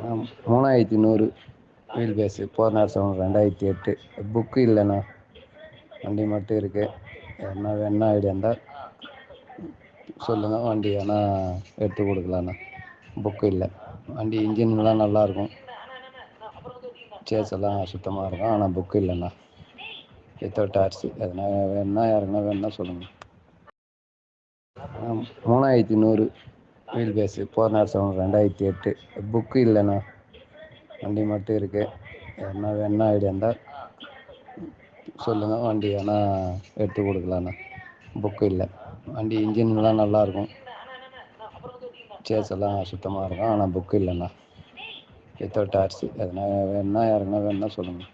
3100 wheel base 407 2008. Book இல்லைண்ணா, வண்டி மட்டும் இருக்குது. என்ன வேணா ஐடியா இருந்தால் சொல்லுங்கள், வண்டி வேணால் எடுத்து கொடுக்கலாண்ணா. புக்கு இல்லை. வண்டி இன்ஜின்லாம் நல்லாயிருக்கும், சேஸ் எல்லாம் சுத்தமாக இருக்கும். ஆனால் புக்கு இல்லைண்ணா, வித்தவுட் டார்சி. எதனா வேணுன்னா யாருக்குன்னா வேணுன்னா சொல்லுங்கள். 3100 வீல் பேஸு 407 2008. புக்கு இல்லைண்ணா, வண்டி மட்டும் இருக்குது. என்ன வேணா ஐடியா இருந்தால் சொல்லுங்கள், வண்டி வேணால் எடுத்து கொடுக்கலாண்ணா. புக்கு இல்லை. வண்டி இன்ஜின்லாம் நல்லாயிருக்கும், சேஸ் எல்லாம் சுத்தமாக இருக்கும். ஆனால் புக்கு இல்லைண்ணா, வித்தவுட் டார்சி. எதனா வேணுன்னா யாருக்குன்னா வேணுன்னா சொல்லுங்கள்.